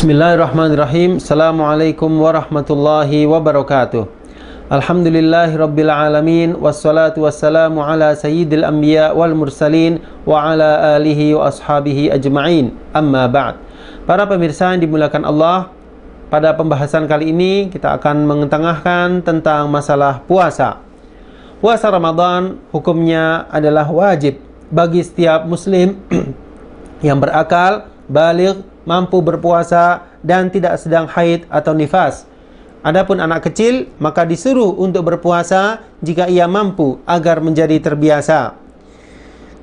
Bismillahirrahmanirrahim. Assalamualaikum warahmatullahi wabarakatuh. Alhamdulillahi rabbil alamin. Wassalatu wassalamu ala sayyidil anbiya wal mursalin wa ala alihi wa ashabihi ajma'in. Amma ba'd. Para pemirsa yang dimuliakan Allah, pada pembahasan kali ini kita akan mengetengahkan tentang masalah puasa. Puasa Ramadan hukumnya adalah wajib bagi setiap muslim yang berakal, baligh, mampu berpuasa dan tidak sedang haid atau nifas. Adapun anak kecil maka disuruh untuk berpuasa jika ia mampu agar menjadi terbiasa.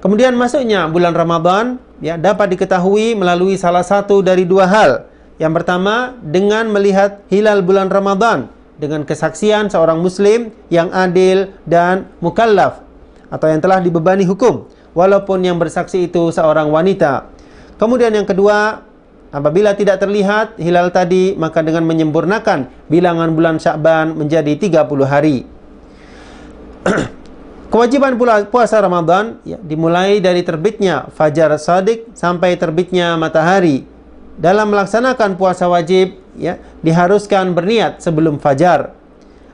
Kemudian masuknya bulan Ramadan dapat diketahui melalui salah satu dari dua hal. Yang pertama, dengan melihat hilal bulan Ramadan dengan kesaksian seorang muslim yang adil dan mukallaf atau yang telah dibebani hukum, walaupun yang bersaksi itu seorang wanita. Kemudian yang kedua, apabila tidak terlihat hilal tadi, maka dengan menyempurnakan bilangan bulan Sya'ban menjadi 30 hari. Kewajiban puasa Ramadan dimulai dari terbitnya fajar shadiq sampai terbitnya matahari. Dalam melaksanakan puasa wajib, diharuskan berniat sebelum fajar.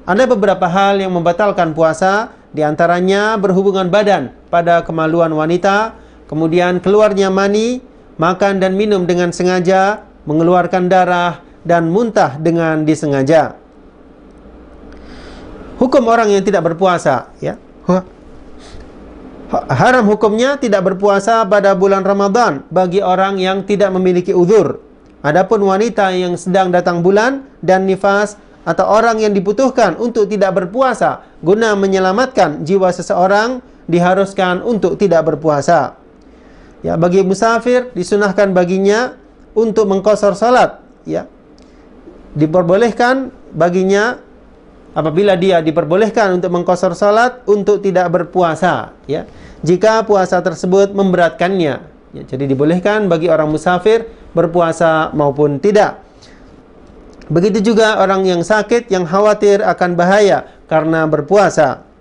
Ada beberapa hal yang membatalkan puasa, diantaranya berhubungan badan pada kemaluan wanita, kemudian keluarnya mani, makan dan minum dengan sengaja, mengeluarkan darah, dan muntah dengan disengaja. Hukum orang yang tidak berpuasa, haram hukumnya tidak berpuasa pada bulan Ramadan bagi orang yang tidak memiliki uzur. Adapun wanita yang sedang datang bulan dan nifas atau orang yang dibutuhkan untuk tidak berpuasa guna menyelamatkan jiwa seseorang, diharuskan untuk tidak berpuasa. Bagi musafir disunahkan baginya untuk mengqashar salat. Diperbolehkan baginya apabila dia diperbolehkan untuk mengqashar salat untuk tidak berpuasa. Jika puasa tersebut memberatkannya. Jadi dibolehkan bagi orang musafir berpuasa maupun tidak. Begitu juga orang yang sakit yang khawatir akan bahaya karena berpuasa.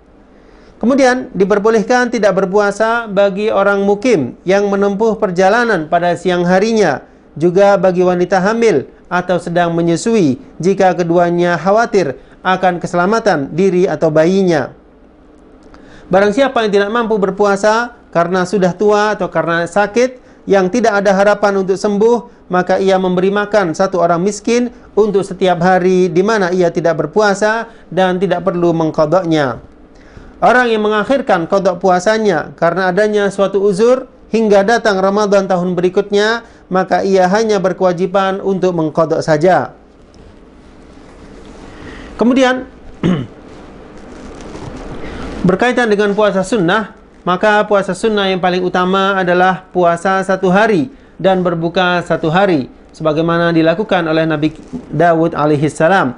Kemudian diperbolehkan tidak berpuasa bagi orang mukim yang menempuh perjalanan pada siang harinya, juga bagi wanita hamil atau sedang menyusui jika keduanya khawatir akan keselamatan diri atau bayinya. Barang siapa yang tidak mampu berpuasa karena sudah tua atau karena sakit yang tidak ada harapan untuk sembuh, maka ia memberi makan satu orang miskin untuk setiap hari di mana ia tidak berpuasa dan tidak perlu mengqadanya. Orang yang mengakhirkan qada puasanya karena adanya suatu uzur hingga datang Ramadan tahun berikutnya, maka ia hanya berkewajiban untuk mengqada saja. Kemudian berkaitan dengan puasa sunnah, maka puasa sunnah yang paling utama adalah puasa 1 hari dan berbuka 1 hari, sebagaimana dilakukan oleh Nabi Dawud alaihissalam.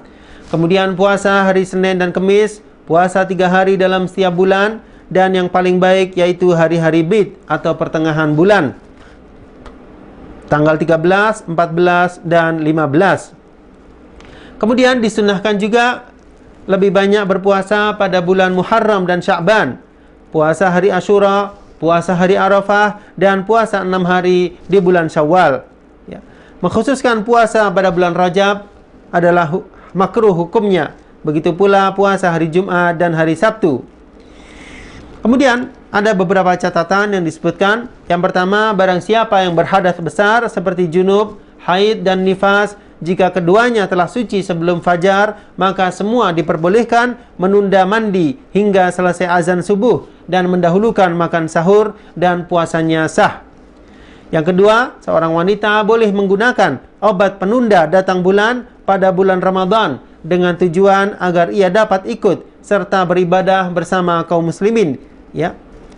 Kemudian puasa hari Senin dan Kamis, puasa 3 hari dalam setiap bulan, dan yang paling baik yaitu hari-hari bid atau pertengahan bulan, tanggal 13, 14, dan 15. Kemudian disunahkan juga lebih banyak berpuasa pada bulan Muharram dan Sya'ban, puasa hari Asyura, puasa hari Arafah, dan puasa 6 hari di bulan Syawal. Mengkhususkan puasa pada bulan Rajab adalah makruh hukumnya. Begitu pula puasa hari Jumat dan hari Sabtu. Kemudian ada beberapa catatan yang disebutkan. Yang pertama, barang siapa yang berhadas besar seperti junub, haid dan nifas, jika keduanya telah suci sebelum fajar, maka semua diperbolehkan menunda mandi hingga selesai azan subuh dan mendahulukan makan sahur dan puasanya sah. Yang kedua, seorang wanita boleh menggunakan obat penunda datang bulan pada bulan Ramadan dengan tujuan agar ia dapat ikut serta beribadah bersama kaum muslimin,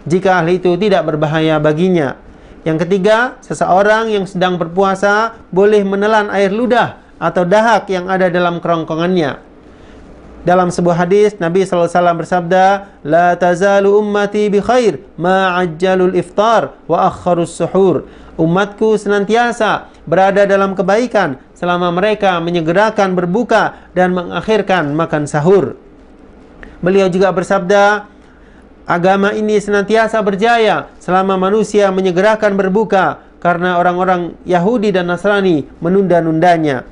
jika hal itu tidak berbahaya baginya. Yang ketiga, seseorang yang sedang berpuasa boleh menelan air ludah atau dahak yang ada dalam kerongkongannya. Dalam sebuah hadis, Nabi SAW bersabda, "La tazalu ummati bi khair ma ajjalul iftar wa akharus suhur." Umatku senantiasa berada dalam kebaikan selama mereka menyegerakan berbuka dan mengakhirkan makan sahur. Beliau juga bersabda, agama ini senantiasa berjaya selama manusia menyegerakan berbuka, karena orang-orang Yahudi dan Nasrani menunda-nundanya.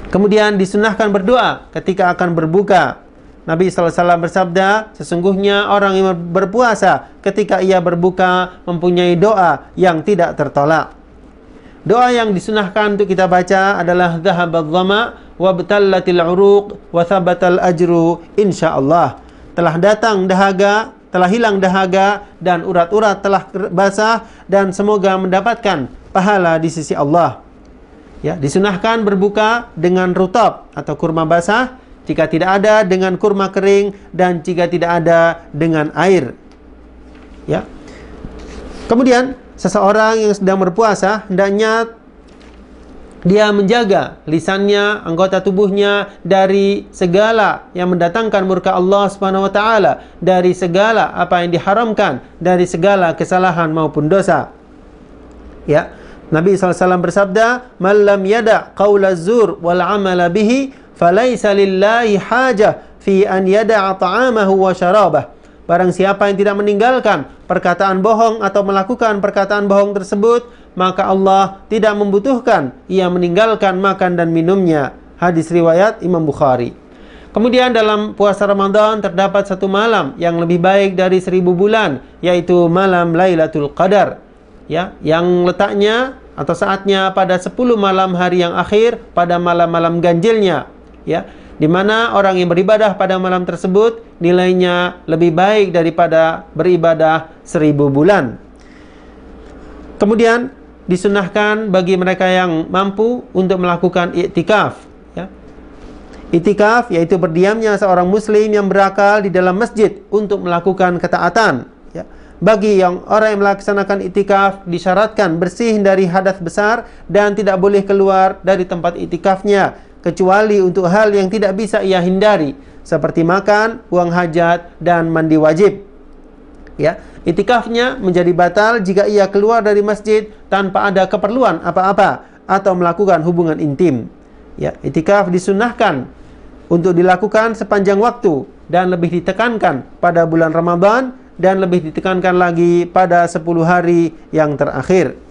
Kemudian disunahkan berdoa ketika akan berbuka. Nabi SAW bersabda, sesungguhnya orang yang berpuasa ketika ia berbuka mempunyai doa yang tidak tertolak. Doa yang disunahkan untuk kita baca adalah dhahabadh dhama wa btallatil uruq wa thabatal ajru insyaallah. Telah datang dahaga, telah hilang dahaga, dan urat-urat telah basah, dan semoga mendapatkan pahala di sisi Allah. Ya, disunahkan berbuka dengan rutab atau kurma basah, jika tidak ada dengan kurma kering, dan jika tidak ada dengan air. Ya. Kemudian seseorang yang sedang berpuasa hendaknya dia menjaga lisannya, anggota tubuhnya dari segala yang mendatangkan murka Allah Subhanahu wa taala, dari segala apa yang diharamkan, dari segala kesalahan maupun dosa. Ya. Nabi SAW bersabda, "Man lam yada' qawla zur wal 'amala bihi, falaysa lillahi hajah fi an yada'a ta'amahu wa syarabah." Barang siapa yang tidak meninggalkan perkataan bohong atau melakukan perkataan bohong tersebut, maka Allah tidak membutuhkan ia meninggalkan makan dan minumnya. Hadis riwayat Imam Bukhari. Kemudian dalam puasa Ramadan terdapat satu malam yang lebih baik dari 1000 bulan, yaitu malam Lailatul Qadar. Ya, yang letaknya atau saatnya pada 10 malam hari yang akhir, pada malam-malam ganjilnya, ya, di mana orang yang beribadah pada malam tersebut nilainya lebih baik daripada beribadah 1000 bulan. Kemudian disunahkan bagi mereka yang mampu untuk melakukan iktikaf. Ya. Iktikaf yaitu berdiamnya seorang muslim yang berakal di dalam masjid untuk melakukan ketaatan. Ya. Bagi orang yang melaksanakan iktikaf disyaratkan bersih dari hadas besar dan tidak boleh keluar dari tempat iktikafnya kecuali untuk hal yang tidak bisa ia hindari, seperti makan, buang hajat, dan mandi wajib. Ya, iktikafnya menjadi batal jika ia keluar dari masjid tanpa ada keperluan apa-apa atau melakukan hubungan intim. Ya, iktikaf disunnahkan untuk dilakukan sepanjang waktu dan lebih ditekankan pada bulan Ramadan, dan lebih ditekankan lagi pada 10 hari yang terakhir.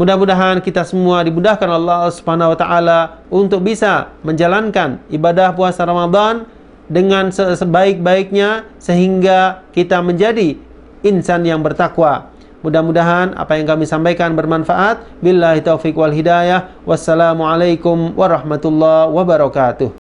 Mudah-mudahan kita semua dimudahkan Allah Subhanahu wa taala untuk bisa menjalankan ibadah puasa Ramadan dengan sebaik-baiknya sehingga kita menjadi insan yang bertakwa. Mudah-mudahan apa yang kami sampaikan bermanfaat. Billahi taufiq wal hidayah. Wassalamualaikum warahmatullahi wabarakatuh.